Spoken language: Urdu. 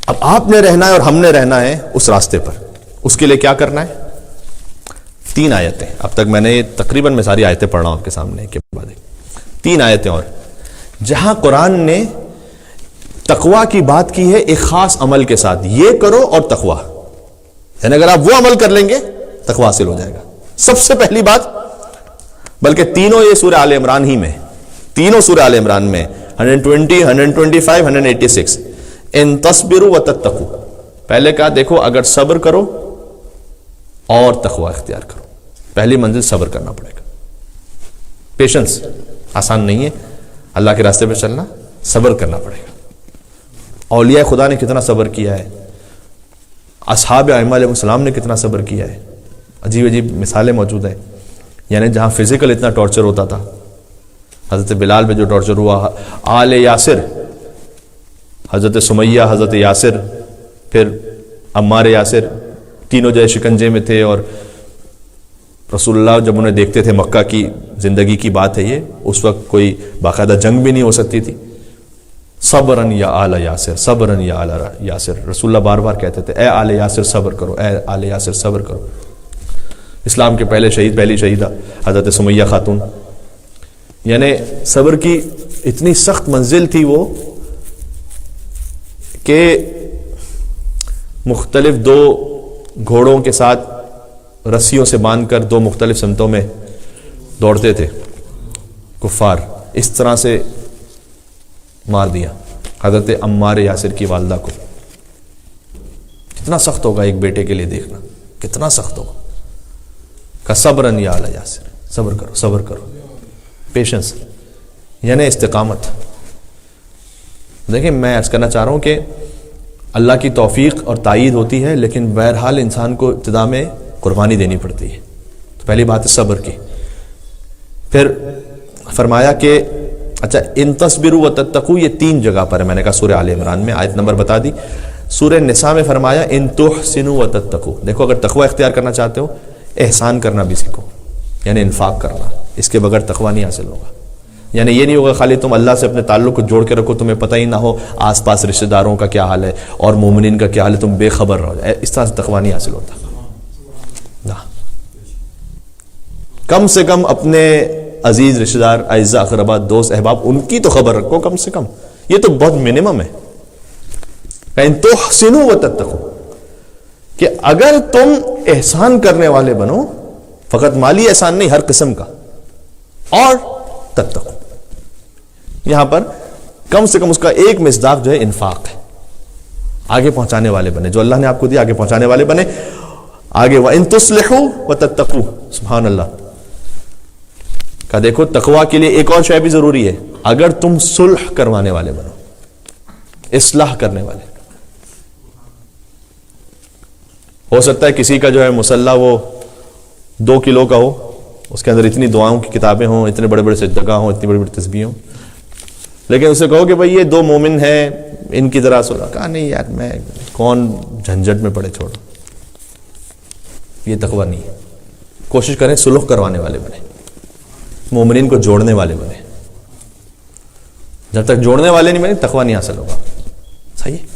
اب آپ نے رہنا ہے اور ہم نے رہنا ہے اس راستے پر. اس کے لیے کیا کرنا ہے؟ 3 آیتیں. اب تک میں نے تقریباً میں ساری آیتیں پڑھ رہا ہوں آپ کے سامنے کے بعد 3 آیتیں اور جہاں قرآن نے تقوی کی بات کی ہے ایک خاص عمل کے ساتھ. یہ کرو اور تقوی، یعنی اگر آپ وہ عمل کر لیں گے تقوی حاصل ہو جائے گا. سب سے پہلی بات، بلکہ تینوں یہ سورہ آل عمران ہی میں، تینوں سورہ آل عمران میں 120 125 186 ان تصبروا وتتقوا. پہلے کہا دیکھو اگر صبر کرو اور تقوی اختیار کرو. پہلی منزل صبر کرنا پڑے گا. پیشنس آسان نہیں ہے، اللہ کے راستے پہ چلنا صبر کرنا پڑے گا. اولیاء خدا نے کتنا صبر کیا ہے، اصحاب ائمہ علیہ السلام نے کتنا صبر کیا ہے. عجیب عجیب مثالیں موجود ہیں. یعنی جہاں فزیکل اتنا ٹارچر ہوتا تھا، حضرت بلال پہ جو ٹارچر ہوا، آل یاسر، حضرت سمیہ، حضرت یاسر، پھر عمار یاسر، تینوں جو شکنجے میں تھے. اور رسول اللہ جب انہیں دیکھتے تھے، مکہ کی زندگی کی بات ہے یہ، اس وقت کوئی باقاعدہ جنگ بھی نہیں ہو سکتی تھی. صبرن یا آل یاسر، صبرن یا آل یاسر. رسول اللہ بار بار کہتے تھے اے آل یاسر صبر کرو، اے آل یاسر صبر کرو. اسلام کے پہلی شہیدہ حضرت سمیہ خاتون. یعنی صبر کی اتنی سخت منزل تھی وہ کہ مختلف 2 گھوڑوں کے ساتھ رسیوں سے باندھ کر 2 مختلف سمتوں میں دوڑتے تھے کفار. اس طرح سے مار دیا حضرت عمار یاسر کی والدہ کو. کتنا سخت ہوگا ایک بیٹے کے لیے دیکھنا، کتنا سخت ہوگا. کہ صبرن یا آل یاسر، صبر کرو صبر کرو. پیشنس یعنی استقامت. دیکھیں میں عرض کرنا چاہ رہا ہوں کہ اللہ کی توفیق اور تائید ہوتی ہے، لیکن بہرحال انسان کو ابتدا میں قربانی دینی پڑتی ہے. تو پہلی بات ہے صبر کی. پھر فرمایا کہ اچھا ان تصبروا وتتقوا، یہ 3 جگہ پر ہے. میں نے کہا سورہ آل عمران میں آیت نمبر بتا دی. سورہ نساء میں فرمایا ان تحسنوا وتتقوا. دیکھو اگر تقوی اختیار کرنا چاہتے ہو احسان کرنا بھی سیکھو، یعنی انفاق کرنا. اس کے بغیر تقوی نہیں حاصل ہوگا. یعنی یہ نہیں ہوگا خالی تم اللہ سے اپنے تعلق کو جوڑ کے رکھو، تمہیں پتہ ہی نہ ہو آس پاس رشتہ داروں کا کیا حال ہے اور مومنین کا کیا حال ہے، تم بے خبر رہو. اس طرح سے تقوی نہیں حاصل ہوتا. کم سے کم اپنے عزیز رشتہ دار، اعزاء اقربا، دوست احباب، ان کی تو خبر رکھو کم سے کم. یہ تو بہت منیمم ہے. ان تحسنوا وتتقوا، کہ اگر تم احسان کرنے والے بنو، فقط مالی احسان نہیں، ہر قسم کا، اور تتقوا. یہاں پر کم سے کم اس کا ایک مصداق جو ہے انفاق ہے. آگے پہنچانے والے بنے، جو اللہ نے آپ کو دیا آگے پہنچانے والے بنے. آگے وَإِن تُصْلِحُوا وَتَتَّقُوا، سبحان اللہ. کہ دیکھو تقوی کے لیے ایک اور شے بھی ضروری ہے، اگر تم صلح کروانے والے بنو، اصلاح کرنے والے. ہو سکتا ہے کسی کا جو ہے مسلح وہ 2 کلو کا ہو، اس کے اندر اتنی دعاؤں کی کتابیں ہوں، اتنے بڑے بڑے سجدگاہ ہوں، اتنی بڑی بڑی تسبیح ہوں، لیکن اسے کہو کہ بھائی یہ 2 مومن ہیں، ان کی ذرا صلح. کہا نہیں یار میں کون جھنجھٹ میں پڑے، چھوڑو. یہ تقوی نہیں ہے. کوشش کریں صلح کروانے والے بنے، مومنین کو جوڑنے والے بنے. جب تک جوڑنے والے نہیں بنے تقوی نہیں حاصل ہوگا. صحیح ہے.